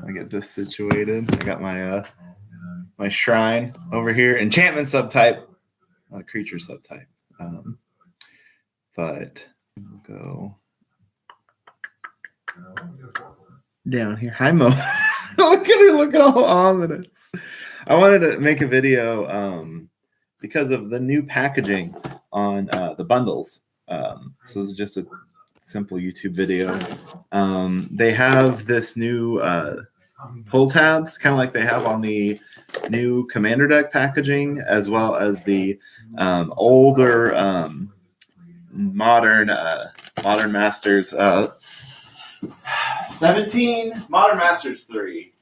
I get this situated. I got my my shrine over here. Enchantment subtype, not a creature subtype. But we'll go down here. Hi, Mo. Look at her looking all ominous. I wanted to make a video because of the new packaging on the bundles. So this is just a simple YouTube video. They have this new pull tabs, kind of like they have on the new Commander deck packaging, as well as the older modern Masters 17, Modern Masters 3.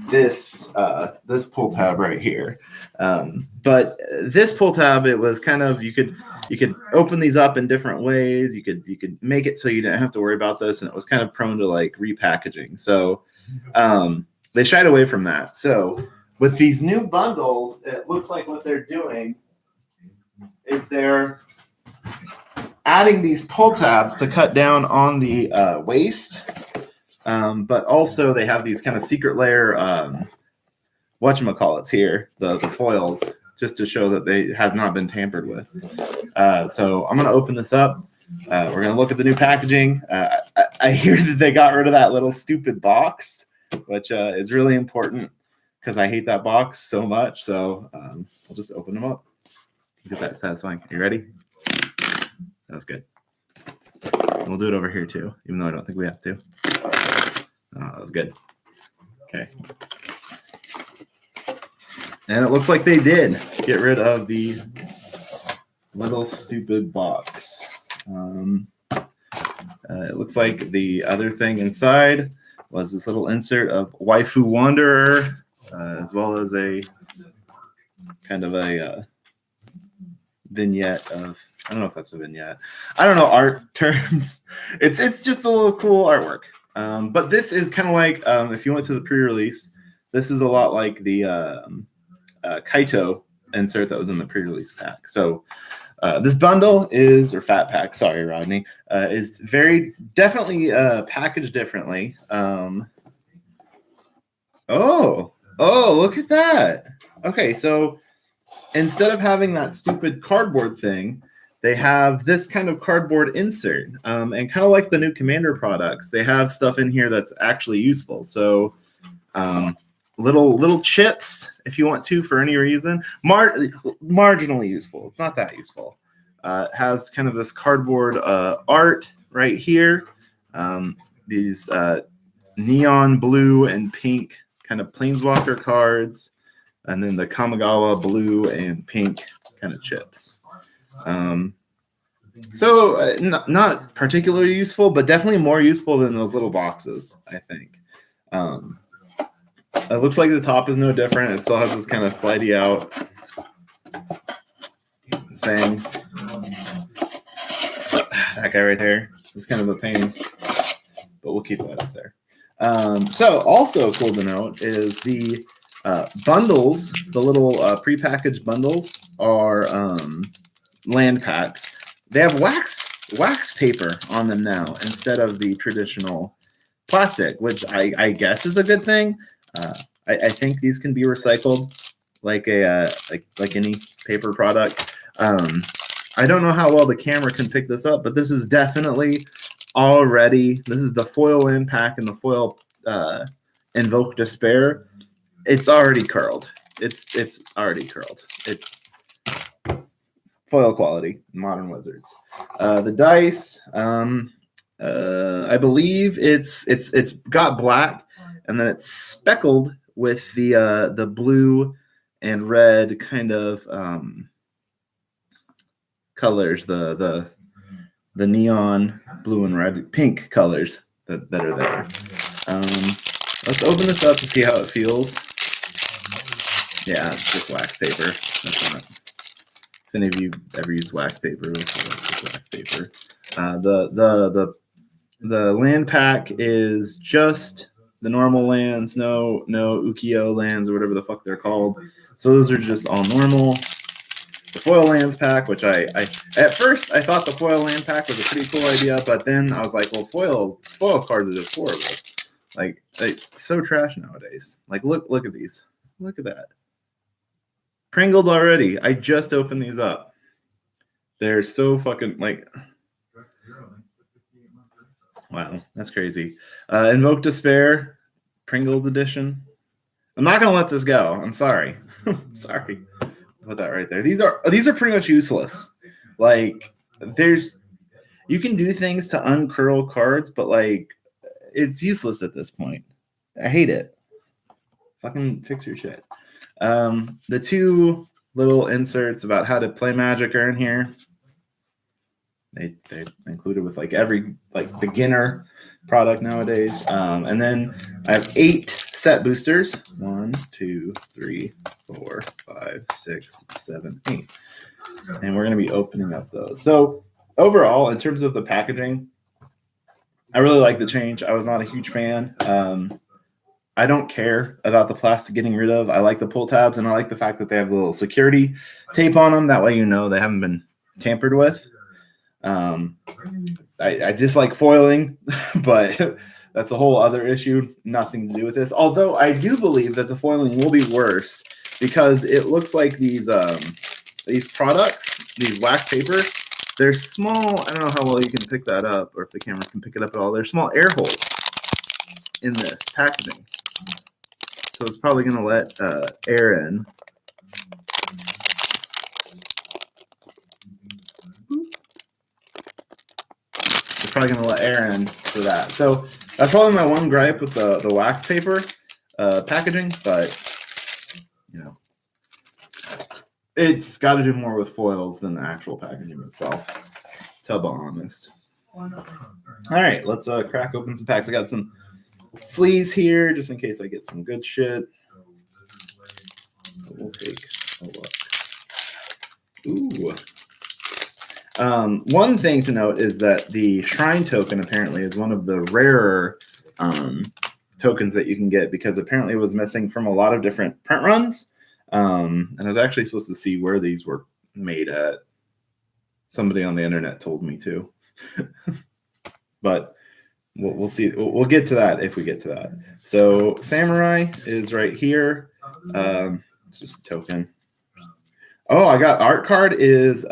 This pull tab right here, but this pull tab, it was kind of, you could open these up in different ways. You could make it so you didn't have to worry about this, and it was kind of prone to like repackaging. So they shied away from that. So with these new bundles, it looks like what they're doing is they're adding these pull tabs to cut down on the waste. But also they have these kind of secret layer whatchamacallits here, the foils, just to show that they have not been tampered with. So I'm going to open this up. We're going to look at the new packaging. I hear that they got rid of that little stupid box, which is really important because I hate that box so much. So we'll just open them up. Get that satisfying. You ready? That was good. We'll do it over here too, even though I don't think we have to. Oh, that was good. Okay. And it looks like they did get rid of the little stupid box. It looks like the other thing inside was this little insert of Waifu Wanderer, as well as a kind of a vignette of, I don't know if that's a vignette. I don't know art terms. It's just a little cool artwork. But this is kind of like, if you went to the pre-release, this is a lot like the Kaito insert that was in the pre-release pack. So this bundle is, or fat pack, sorry, Rodney, is very definitely packaged differently. Oh, look at that. Okay, so instead of having that stupid cardboard thing, they have this kind of cardboard insert, and kind of like the new Commander products, they have stuff in here that's actually useful. So little chips, if you want to, for any reason, marginally useful. It's not that useful. It has kind of this cardboard art right here. These neon blue and pink kind of Planeswalker cards, and then the Kamigawa blue and pink kind of chips. So not particularly useful, but definitely more useful than those little boxes, I think. It looks like the top is no different. It still has this kind of slidey out thing. That guy right there is kind of a pain, but we'll keep that up there. So also cool to note is the bundles, the little prepackaged bundles are land packs. They have wax paper on them now instead of the traditional plastic, which I guess is a good thing. I think these can be recycled like a like any paper product. I don't know how well the camera can pick this up, but this is definitely already, this is the foil land pack and the foil Invoke Despair. It's already curled. It's already curled. It's foil quality, Modern Wizards. The dice, I believe it's got black, and then it's speckled with the blue and red kind of colors, the neon blue and red, pink colors that are there. Let's open this up to see how it feels. Yeah, it's just wax paper. That's not. If any of you ever used wax paper, it's just wax paper. The land pack is just the normal lands, no Ukiyo lands or whatever the fuck they're called. So those are just all normal. The foil lands pack, which I at first I thought the foil land pack was a pretty cool idea, but then I was like, well, foil cards are just horrible. Like so trash nowadays. Like look at these. Look at that. Pringled already. I just opened these up. They're so fucking like. Wow, that's crazy. Invoke Despair, Pringled edition. I'm not gonna let this go. I'm sorry. Sorry. Put that right there. These are pretty much useless. Like you can do things to uncurl cards, but like it's useless at this point. I hate it. Fucking fix your shit. The two little inserts about how to play Magic are in here. They included with like every like beginner product nowadays. And then I have 8 set boosters. 1, 2, 3, 4, 5, 6, 7, 8. And we're going to be opening up those. So overall, in terms of the packaging, I really like the change. I was not a huge fan. I don't care about the plastic getting rid of. I like the pull tabs, and I like the fact that they have a little security tape on them. That way you know they haven't been tampered with. I dislike foiling, but that's a whole other issue. Nothing to do with this. Although I do believe that the foiling will be worse because it looks like these products, these wax paper, they're small. I don't know how well you can pick that up or if the camera can pick it up at all. They're small air holes in this packaging. So it's probably going to let air in. It's probably going to let air in for that. So that's probably my one gripe with the wax paper packaging, but you know, it's got to do more with foils than the actual packaging itself, to be honest. All right, let's crack open some packs. I got some sleeves here just in case I get some good shit. We'll take a look. Ooh. One thing to note is that the Shrine token apparently is one of the rarer tokens that you can get because apparently it was missing from a lot of different print runs. And I was actually supposed to see where these were made at. Somebody on the internet told me to. But we'll see. We'll get to that if we get to that. So Samurai is right here. It's just a token. Oh, I got art card is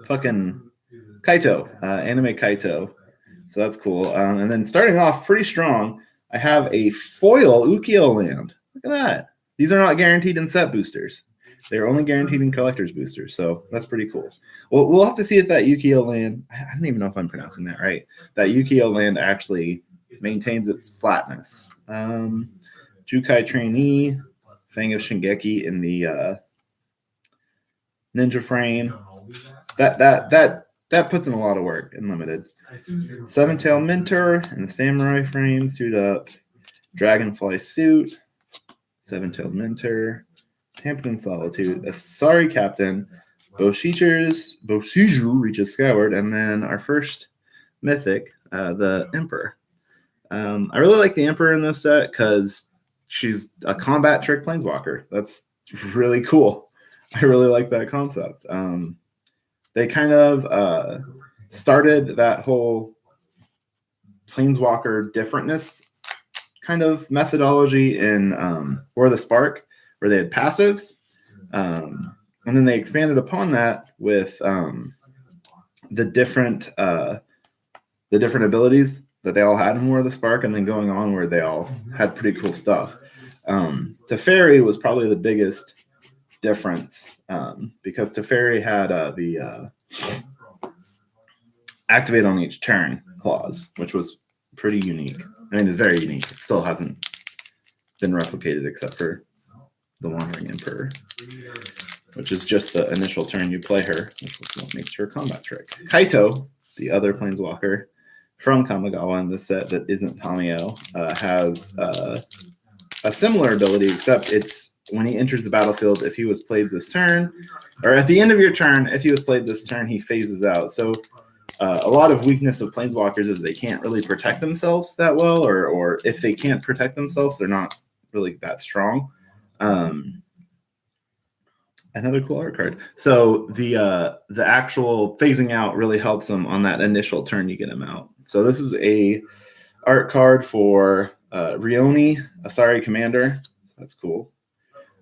fucking Kaito, anime Kaito. So that's cool. And then starting off pretty strong, I have a foil Ukiyo land. Look at that. These are not guaranteed in set boosters. They're only guaranteed in collector's boosters. So that's pretty cool. Well, we'll have to see if that Ukiyo land, I don't even know if I'm pronouncing that right, that Ukiyo land actually maintains its flatness. Jukai Trainee, Fang of Shingeki in the Ninja frame. That puts in a lot of work in limited. Seven Tail Mentor in the Samurai frame, suit up. Dragonfly suit. Seven Tailed Mentor. Pamphlet Solitude. Asari Captain. Boshiju reaches skyward, and then our first mythic, the Emperor. I really like the Emperor in this set because she's a combat trick planeswalker. That's really cool. I really like that concept. They kind of started that whole planeswalker differentness kind of methodology in War of the Spark, where they had passives. And then they expanded upon that with the different abilities that they all had in War of the Spark, and then going on where they all had pretty cool stuff. Teferi was probably the biggest difference because Teferi had the activate on each turn clause, which was pretty unique. I mean, it's very unique. It still hasn't been replicated except for the Wandering Emperor, which is just the initial turn you play her, which is what makes her a combat trick. Kaito, the other planeswalker from Kamigawa in this set that isn't Tamio, has a similar ability, except it's when he enters the battlefield, if he was played this turn, or at the end of your turn, if he was played this turn, he phases out. So a lot of weakness of planeswalkers is they can't really protect themselves that well, or if they can't protect themselves, they're not really that strong. Another cool art card. So the actual phasing out really helps them on that initial turn you get them out. So this is a art card for Rioni, Asari Commander. That's cool.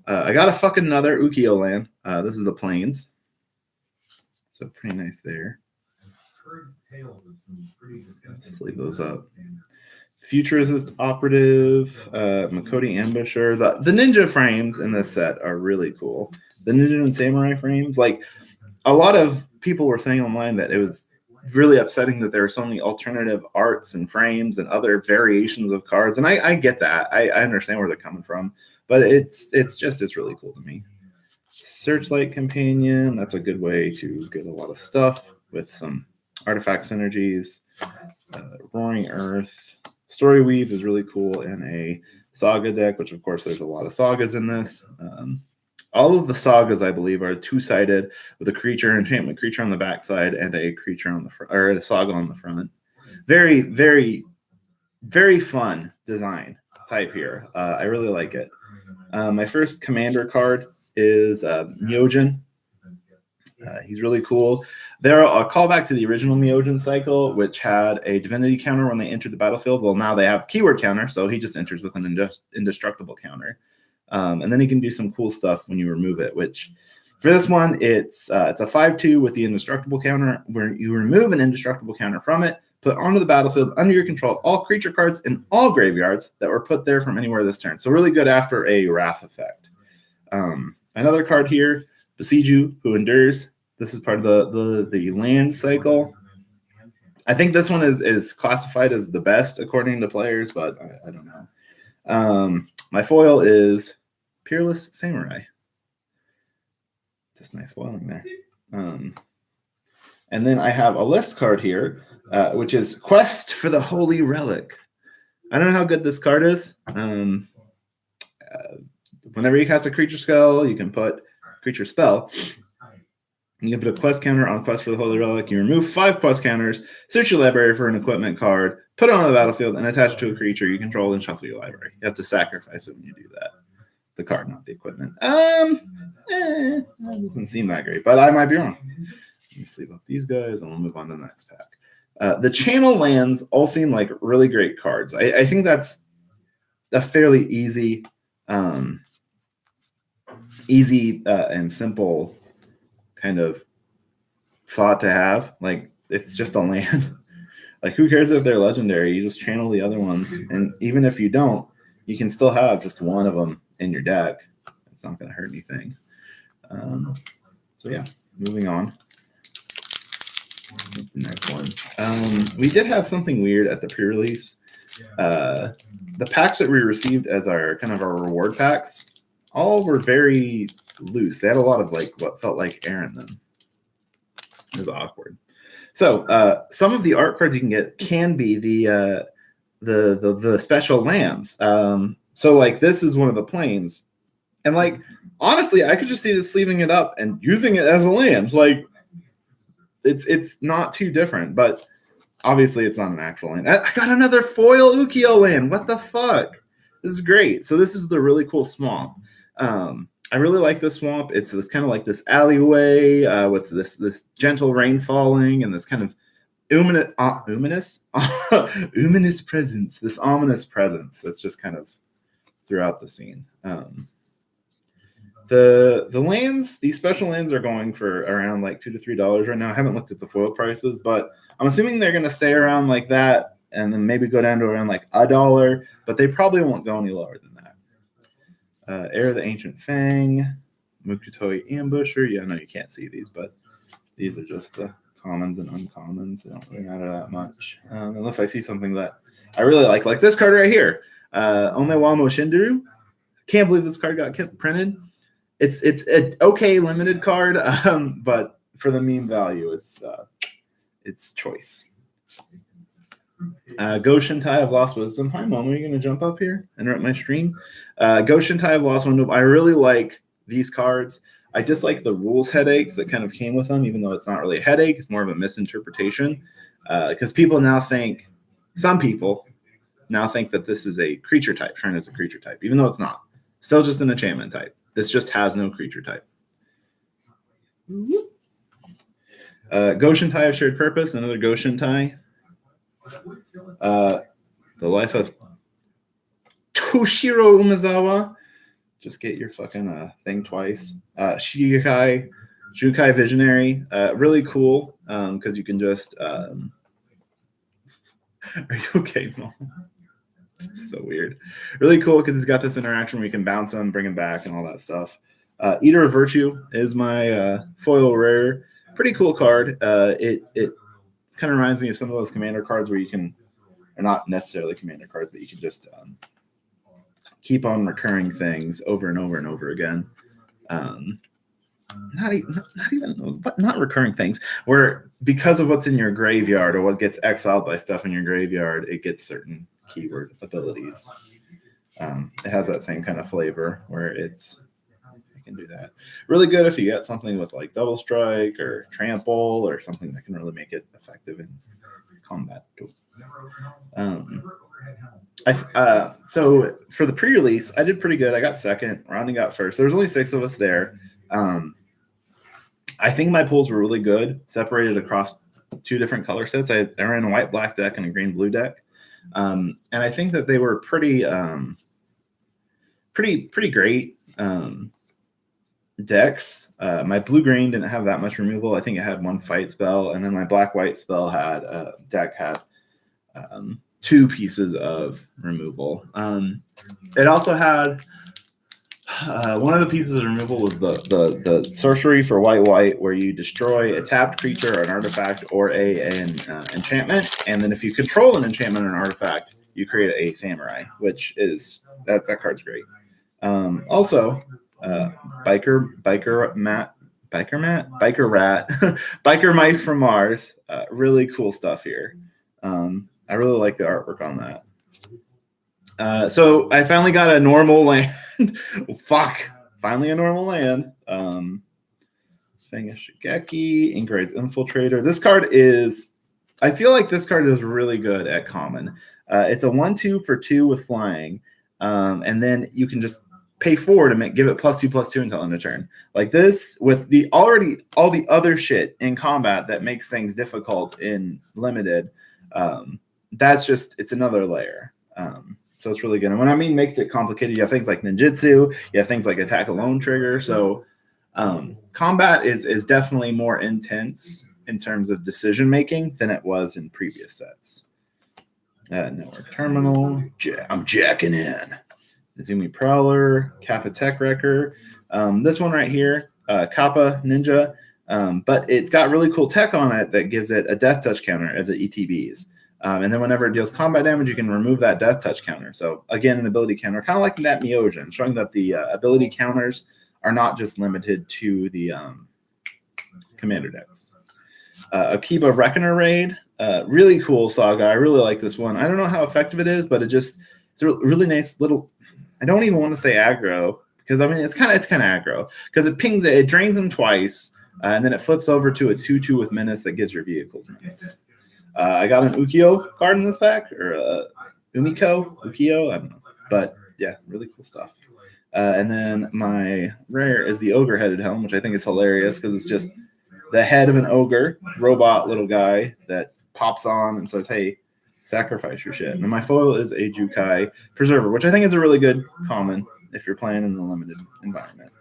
I got a fucking another Ukiyo land. This is the Plains. So pretty nice there. Let's leave those up. Futurist Operative, Makoti Ambusher. The ninja frames in this set are really cool. The ninja and samurai frames, like a lot of people were saying online that it was really upsetting that there were so many alternative arts and frames and other variations of cards. And I get that. I understand where they're coming from, but it's really cool to me. Searchlight Companion, that's a good way to get a lot of stuff with some artifact synergies. Roaring Earth. Story Weave is really cool in a saga deck, which of course there's a lot of sagas in this. All of the sagas, I believe, are two-sided with a creature, enchantment creature on the backside, and a creature on the front, or a saga on the front. Very, very, very fun design type here. I really like it. My first commander card is Myojin. He's really cool. They're a callback to the original Myojin cycle, which had a divinity counter when they entered the battlefield. Well, now they have keyword counter, so he just enters with an indestructible counter. And then he can do some cool stuff when you remove it, which for this one, it's a 5/2 with the indestructible counter, where you remove an indestructible counter from it, put onto the battlefield under your control all creature cards in all graveyards that were put there from anywhere this turn. So really good after a Wrath effect. Another card here, Besiju, who endures. This is part of the land cycle. I think this one is classified as the best according to players, but I don't know. My foil is Peerless Samurai. Just nice foiling there. And then I have a list card here, which is Quest for the Holy Relic. I don't know how good this card is. Whenever you cast a creature spell, you can put creature spell. You can put a quest counter on Quest for the Holy Relic. You remove 5 quest counters, search your library for an equipment card, put it on the battlefield, and attach it to a creature you control and shuffle your library. You have to sacrifice it when you do that. The card, not the equipment. It doesn't seem that great, but I might be wrong. Let me sleeve up these guys, and we'll move on to the next pack. The channel lands all seem like really great cards. I think that's a fairly easy and simple kind of thought to have. Like, it's just a land. Like, who cares if they're legendary? You just channel the other ones, and even if you don't, you can still have just one of them in your deck. It's not going to hurt anything. So yeah, moving on. The next one. We did have something weird at the pre-release. The packs that we received as our reward packs all were very loose. They had a lot of like what felt like air in them. It was awkward. So some of the art cards you can get can be the special lands. So like this is one of the plains, and like honestly, I could just see this sleeving it up and using it as a land. Like it's not too different, but obviously it's not an actual land. I got another foil Ukiyo land. What the fuck? This is great. So this is the really cool swamp. I really like this swamp. It's kind of like this alleyway with this gentle rain falling and this kind of ominous presence, this ominous presence that's just kind of throughout the scene. The lands, these special lands are going for around like $2 to $3 right now. I haven't looked at the foil prices, but I'm assuming they're going to stay around like that and then maybe go down to around like $1, but they probably won't go any lower than that. Heir of the Ancient Fang, Mukutoi Ambusher. Yeah, no, you can't see these, but these are just the commons and uncommons. They don't really matter that much. Unless I see something that I really like this card right here. Omewamo Shinderu. Can't believe this card got printed. It's an okay limited card, but for the meme value, it's choice. Goshen Tai of Lost Wisdom. Hi, Mom. Are you going to jump up here? Interrupt my stream? Goshen Tai of Lost Wisdom. I really like these cards. I dislike the rules headaches that kind of came with them, even though it's not really a headache. It's more of a misinterpretation. Because some people now think that this is a creature type. Shrine is a creature type, even though it's not. Still just an enchantment type. This just has no creature type. Goshen Tai of Shared Purpose. Another Goshen Tai. The Life of Toshiro Umezawa. Just get your fucking thing twice. Jukai Visionary. Really cool because you can just... are you okay, Mom? So weird. Really cool because he's got this interaction where you can bounce him, bring him back, and all that stuff. Eater of Virtue is my foil rare. Pretty cool card. It kind of reminds me of some of those commander cards where you can, or not necessarily commander cards, but you can just keep on recurring things over and over and over again. Not recurring things, where because of what's in your graveyard or what gets exiled by stuff in your graveyard, it gets certain keyword abilities. It has that same kind of flavor where it's, I can do that. Really good if you get something with like double strike or trample or something that can really make it effective in combat. So for the pre-release, I did pretty good. I got second. Ronnie got first. There was only 6 of us there. I think my pools were really good, separated across 2 different color sets. I ran a white-black deck and a green-blue deck. And I think that they were pretty great decks. My blue-green didn't have that much removal. I think it had 1 fight spell, and then my black-white spell deck had 2 pieces of removal. It also had one of the pieces of removal was the sorcery for white, where you destroy a tapped creature or an artifact or an enchantment, and then if you control an enchantment or an artifact, you create a samurai, which is that card's great. Also, biker rat, biker mice from Mars. Really cool stuff here. I really like the artwork on that. So I finally got a normal land. Fuck. Finally a normal land. Fengus Shigeki, Ingray's Infiltrator. This card is, I feel like this card is really good at common. It's a 1/2 for 2 with flying. And then you can just pay 4 to give it +2/+2 until end of turn. Like this, with the all the other shit in combat that makes things difficult in limited. That's just, it's another layer. So it's really good. And when I mean makes it complicated, you have things like ninjutsu, you have things like attack alone trigger. So combat is definitely more intense in terms of decision making than it was in previous sets. Network Terminal. I'm jacking in. Izumi Prowler, Kappa Tech Wrecker. This one right here, Kappa Ninja. But it's got really cool tech on it that gives it a death touch counter as it ETBs. And then whenever it deals combat damage, you can remove that death touch counter. So again, an ability counter, kind of like that Myojin, showing that the ability counters are not just limited to the commander decks. Akiba Reckoner Raid, really cool saga. I really like this one. I don't know how effective it is, but it's a really nice little. I don't even want to say aggro because I mean it's kind of aggro because it pings it drains them twice, and then it flips over to a 2/2 with menace that gives your vehicles menace. I got an Ukiyo card in this pack, or Ukiyo, I don't know. But yeah, really cool stuff. And then my rare is the Ogre-headed helm, which I think is hilarious because it's just the head of an ogre, robot little guy that pops on and says, hey, sacrifice your shit. And then my foil is a Jukai Preserver, which I think is a really good common if you're playing in the limited environment.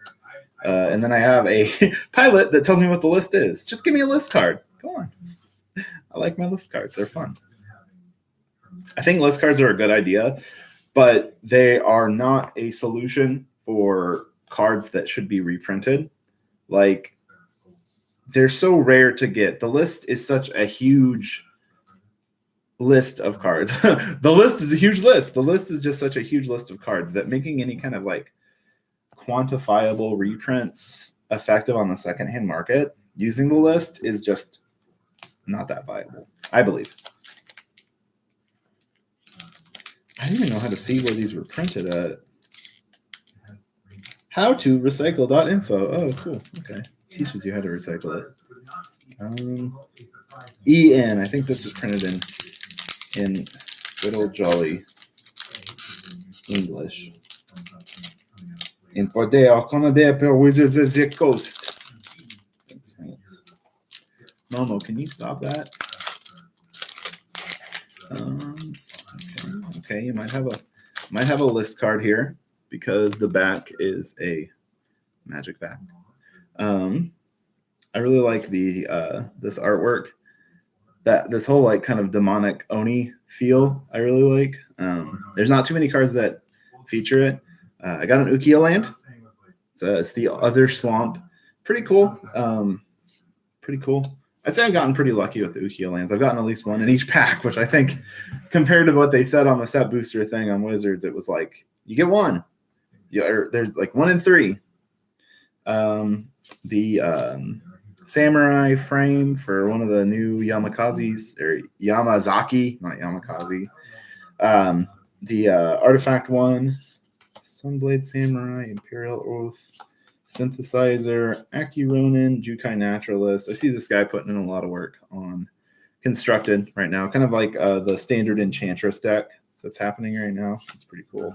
And then I have a pilot that tells me what the list is. Just give me a list card. Come on. I like my list cards. They're fun. I think list cards are a good idea, but they are not a solution for cards that should be reprinted. Like, they're so rare to get. The list is such a huge list of cards. The list is a huge list. The list is just such a huge list of cards that making any kind of like quantifiable reprints effective on the secondhand market using the list is just not that viable, I believe. I didn't even know how to see where these were printed at. How to recycle.info. Oh, cool. Okay. Teaches you how to recycle it. EN. I think this was printed in good old jolly English. In Pordeo, Conade per Wizards of the Coast. Thanks. Momo, can you stop that? Okay. Okay, you might have a list card here because the back is a magic back. I really like the this artwork. This whole like kind of demonic Oni feel I really like. There's not too many cards that feature it. I got an Ukiah land. It's the other swamp. Pretty cool. Pretty cool. I'd say I've gotten pretty lucky with the Ukiah lands. I've gotten at least one in each pack, which I think compared to what they said on the set booster thing on Wizards, it was like you get one. There's like 1 in 3. The samurai frame for one of the new Yamakazis or Yamazaki, not Yamakaze. The artifact one, Sunblade Samurai, Imperial Oath, Synthesizer, Aki-Ronin, Jukai Naturalist. I see this guy putting in a lot of work on Constructed right now, kind of like the standard Enchantress deck that's happening right now. It's pretty cool.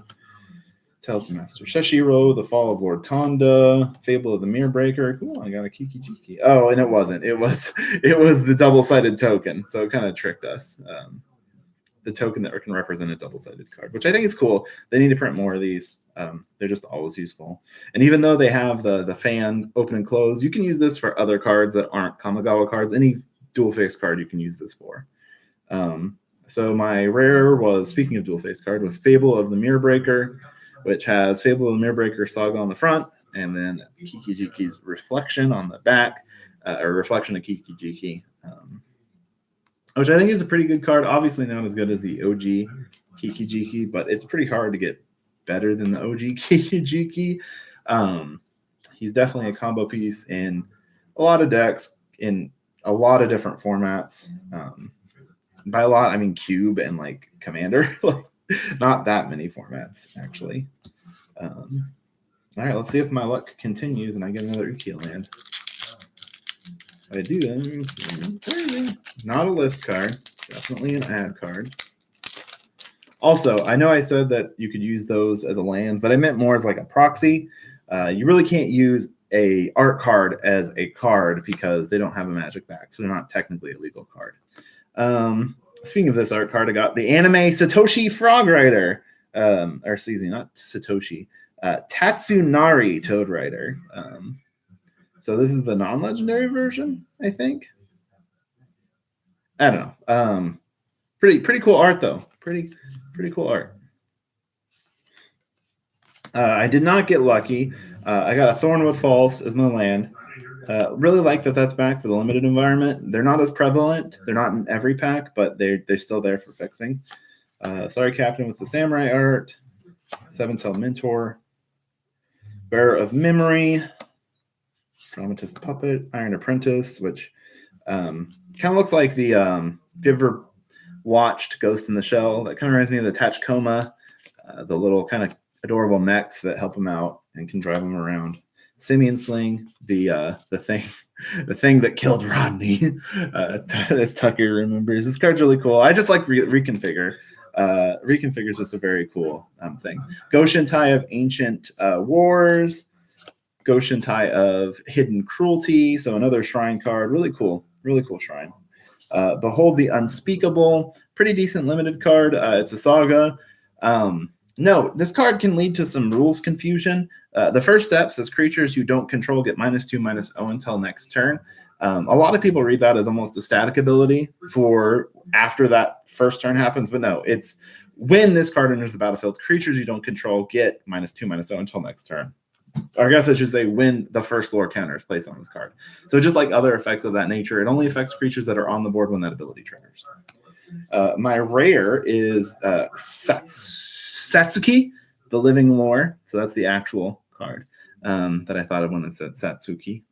Tales of Master Sheshiro, The Fall of Lord Konda, Fable of the Mirror Breaker. Cool, I got a Kiki-Jiki. Oh, and it wasn't. It was the double-sided token, so it kind of tricked us. The token that can represent a double-sided card, which I think is cool. They need to print more of these. They're just always useful. And even though they have the fan open and close, you can use this for other cards that aren't Kamigawa cards. Any dual-face card you can use this for. So my rare was, speaking of dual-face card, was Fable of the Mirror Breaker, which has Fable of the Mirror Breaker Saga on the front, and then Kiki-Jiki's Reflection on the back, or Reflection of Kiki-Jiki. Which I think is a pretty good card. Obviously not as good as the OG Kiki-Jiki, but it's pretty hard to get better than the OG Kiki-Jiki. He's definitely a combo piece in a lot of decks, in a lot of different formats. By a lot, I mean Cube and like Commander. Not that many formats, actually. All right, let's see if my luck continues and I get another Ukiah land. I do. Not a list card. Definitely an ad card. Also, I know I said that you could use those as a land, but I meant more as like a proxy. You really can't use a art card as a card because they don't have a magic back, so they're not technically a legal card. Speaking of this art card, I got the anime Satoshi Frog Rider. Or excuse me, not Satoshi. Tatsunari Toad Rider. So this is the non-legendary version, I think. I don't know. Pretty cool art though. Pretty cool art. I did not get lucky. I got a Thornwood Falls as my land. Really like that that's back for the limited environment. They're not as prevalent. They're not in every pack, but they're still there for fixing. Sorry, Captain with the Samurai art. Seven-Tailed Mentor. Bearer of Memory. Dramatist Puppet. Iron Apprentice, which kind of looks like the if you ever watched Ghost in the Shell, that kind of reminds me of the Tachikoma, the little kind of adorable mechs that help him out and can drive him around. Simeon Sling, the thing that killed Rodney, as Tucker remembers. This card's really cool. I just like Reconfigure. Reconfigure is just a very cool thing. Goshentai of Ancient Wars. Goshentai of Hidden Cruelty. So another shrine card. Really cool shrine. Behold the Unspeakable. Pretty decent limited card. It's a saga. No, this card can lead to some rules confusion. The first step says creatures you don't control get -2/-0 until next turn. A lot of people read that as almost a static ability for after that first turn happens, but no, it's when this card enters the battlefield, creatures you don't control get -2/-0 until next turn. Or I guess I should say when the first lore counter is placed on this card. So just like other effects of that nature, it only affects creatures that are on the board when that ability triggers. My rare is Satsuki, the Living Lore. So that's the actual card that I thought of when it said Satsuki.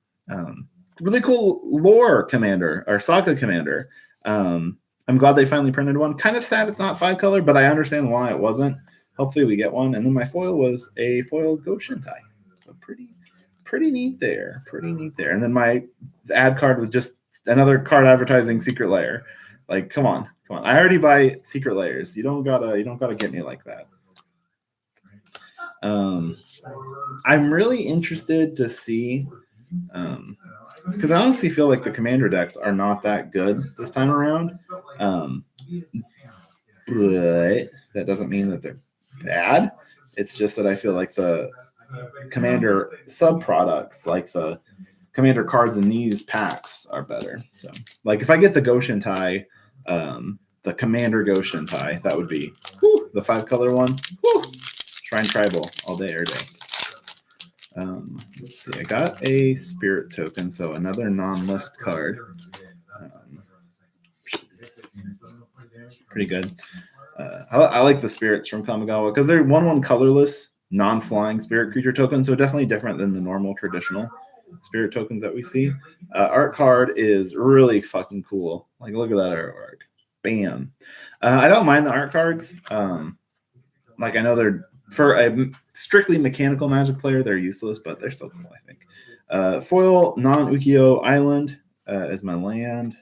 Really cool lore commander or saga commander. I'm glad they finally printed one. Kind of sad it's not 5-color, but I understand why it wasn't. Hopefully we get one. And then my foil was a foil Goshentai. So pretty neat there. And then my ad card was just another card advertising Secret Lair. Like, come on. I already buy Secret Lairs. You don't gotta get me like that. I'm really interested to see, because I honestly feel like the commander decks are not that good this time around. but that doesn't mean that they're bad. It's just that I feel like the Commander sub-products, like the Commander cards in these packs, are better. So, like if I get the Goshen tie, the Commander Goshen tie, that would be the 5-color one. Woo, Shrine Tribal all day, every day. Let's see, I got a Spirit token, so another non-list card. Pretty good. I like the Spirits from Kamigawa because they're 1/1 colorless, non-flying Spirit creature tokens, so definitely different than the normal traditional Spirit tokens that we see. Art card is really fucking cool. Like, look at that artwork. Bam. I don't mind the art cards. Like, I know they're, for a strictly mechanical Magic player, they're useless, but they're still cool, I think. Foil non-Ukiyo Island is my land.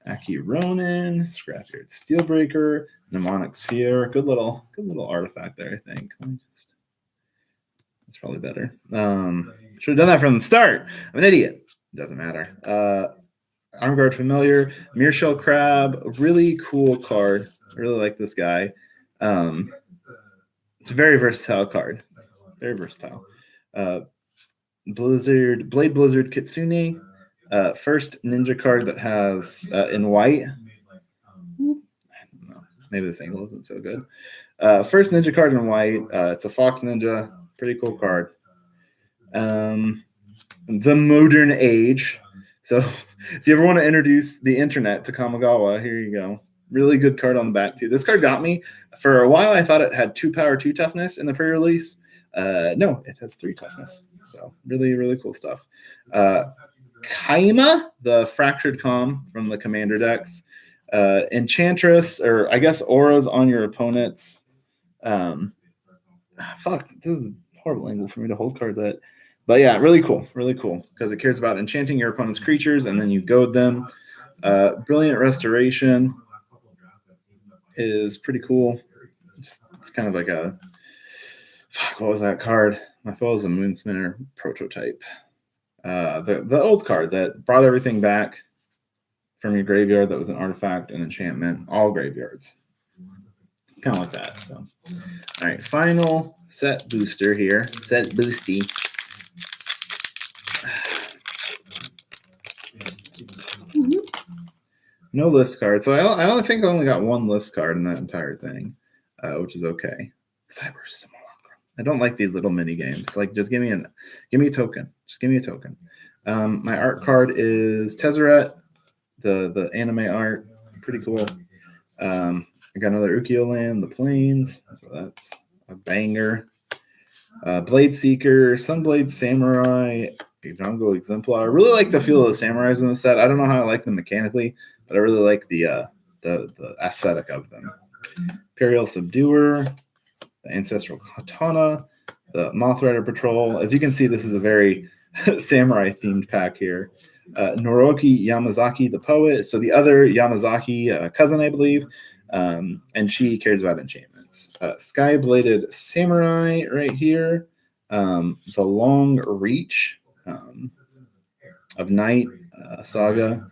Aki Ronin, Scrapyard Steelbreaker, Mnemonic Sphere. Good little artifact there, I think. That's probably better. Should have done that from the start. I'm an idiot. Doesn't matter. Armguard Familiar, Mearshell Crab, a really cool card. I really like this guy. It's a very versatile card. Very versatile. Blade Blizzard Kitsune. First ninja card that has in white. I don't know. Maybe this angle isn't so good. First ninja card in white. It's a Fox Ninja. Pretty cool card. The Modern Age. So if you ever want to introduce the internet to Kamigawa, here you go. Really good card on the back too. This card got me. For a while I thought it had 2 power, 2 toughness in the pre-release. No, it has 3 toughness. So really, really cool stuff. Kaima, the Fractured Calm from the Commander decks. Enchantress, or I guess auras on your opponents. Fuck, this is a horrible angle for me to hold cards at. But yeah, really cool, because it cares about enchanting your opponent's creatures, and then you goad them. Brilliant Restoration is pretty cool. It's kind of like a... Fuck, what was that card? My foe is a Moonsminter prototype. The old card that brought everything back from your graveyard that was an artifact and enchantment, all graveyards. It's kind of like that. So, all right, final set booster here. Set boosty. No list card. So I only think I only got 1 list card in that entire thing, which is okay. Cyber Simulacrum. I don't like these little mini games. Like, just give me a token. Just give me a token. My art card is Tezzeret, the anime art. Pretty cool. I got another Ukiyo land, the Plains. So that's a banger. Blade Seeker, Sunblade Samurai, Jungle Exemplar. I really like the feel of the samurais in the set. I don't know how I like them mechanically, but I really like the aesthetic of them. Imperial Subduer, the Ancestral Katana, the Mothrider Patrol. As you can see, this is a very samurai-themed pack here. Noroki Yamazaki, the poet. So the other Yamazaki cousin, I believe, and she cares about enchantments. Sky-Bladed Samurai right here. The Long Reach of Night Saga.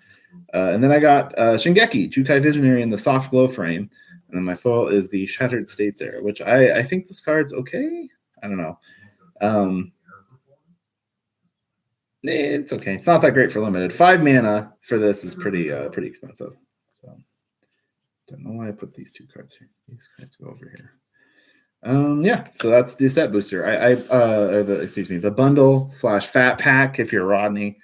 And then I got Shingeki, Jukai Visionary in the soft glow frame. And then my foil is the Shattered States Era, which I think this card's okay. I don't know. It's okay. It's not that great for limited. 5 mana for this is pretty expensive. So don't know why I put these 2 cards here. These cards go over here. Yeah, so that's the set booster. The bundle / fat pack if you're Rodney.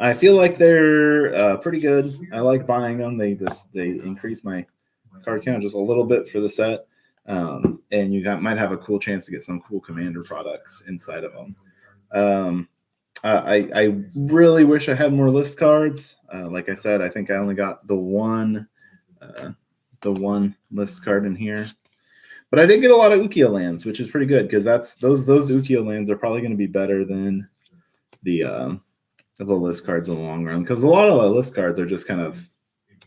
I feel like they're pretty good. I like buying them. They increase my card count just a little bit for the set, and you might have a cool chance to get some cool Commander products inside of them. I really wish I had more list cards. Like I said, I think I only got the one list card in here, but I did get a lot of Ukiyo lands, which is pretty good because those Ukiyo lands are probably going to be better than the list cards in the long run, because a lot of the list cards are just kind of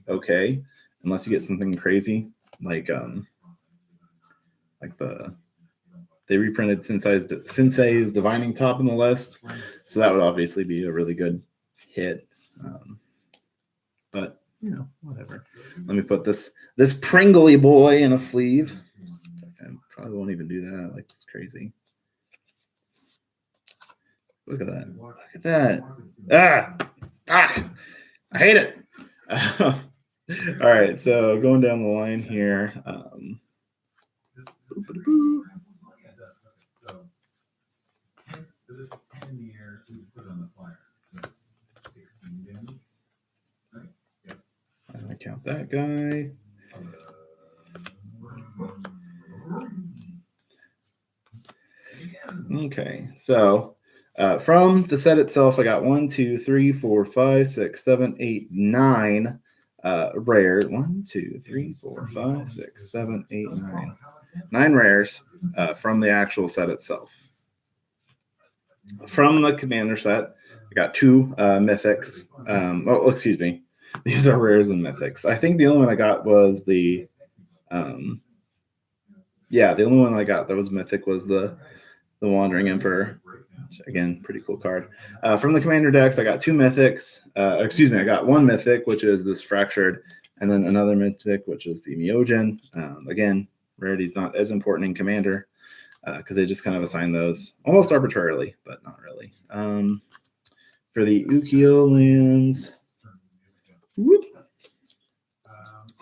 okay unless you get something crazy like they reprinted Sensei's Divining Top in the list, so that would obviously be a really good hit. But whatever. Let me put this Pringly boy in a sleeve. I probably won't even do that. Like, it's crazy. Look at that. Look at that. I hate it. All right, so going down the line here. I count that guy. Okay, so from the set itself, I got 1, 2, 3, 4, 5, 6, 7, 8, 9 rare. 1, 2, 3, 4, 5, 6, 7, 8, 9. 9 rares from the actual set itself. From the Commander set, I got 2 mythics. Oh, excuse me. These are rares and mythics. I think the only one I got was the the only one I got that was mythic was the Wandering Emperor. Again, pretty cool card. From the Commander decks, I got 2 mythics. I got 1 mythic, which is this Fractured, and then another mythic, which is the Myojin. Again, rarity's not as important in Commander because they just kind of assign those almost arbitrarily, but not really. For the Ukiyo lands,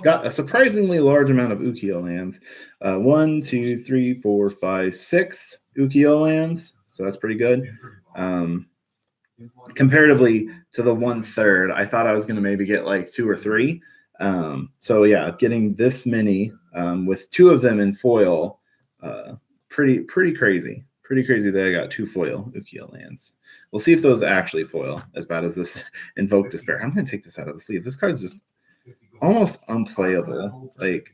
got a surprisingly large amount of Ukiyo lands. 1, 2, 3, 4, 5, 6 Ukiyo lands. So that's pretty good. Comparatively to the 1/3, I thought I was going to maybe get like 2 or 3. So yeah, getting this many with 2 of them in foil, pretty crazy. Pretty crazy that I got 2 foil Ukiyo lands. We'll see if those actually foil as bad as this Invoke Despair. I'm going to take this out of the sleeve. This card's just almost unplayable. Like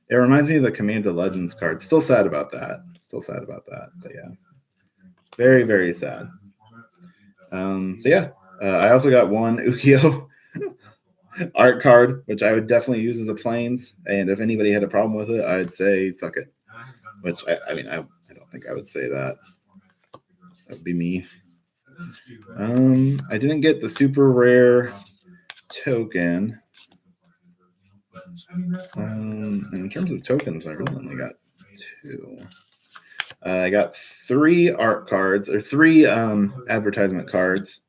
it reminds me of the Commander Legends card. Still sad about that. But yeah, very, very sad. I also got 1 Ukiyo art card, which I would definitely use as a plains. And if anybody had a problem with it, I'd say suck it. Which I don't think I would say that. That would be me. I didn't get the super rare token. And in terms of tokens, I really only got 2. I got 3 art cards or 3 advertisement cards.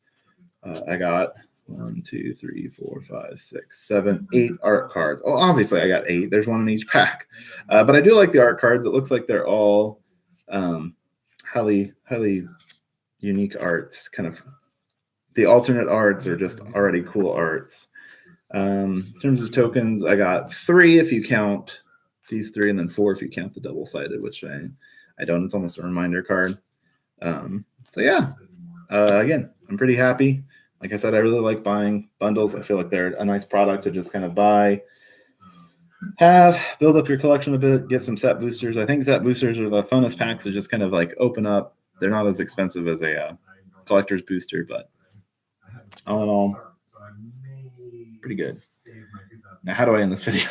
I got 1, 2, 3, 4, 5, 6, 7, 8 art cards. Oh, obviously I got 8. There's 1 in each pack. But I do like the art cards. It looks like they're all highly unique arts. Kind of the alternate arts are just already cool arts. In terms of tokens, I got 3 if you count these 3, and then 4 if you count the double-sided, which I don't. It's almost a reminder card. Again, I'm pretty happy. Like I said, I really like buying bundles. I feel like they're a nice product to just kind of buy, build up your collection a bit, get some set boosters. I think set boosters are the funnest packs to just kind of like open up. They're not as expensive as a collector's booster, but all in all, pretty good. Now, how do I end this video?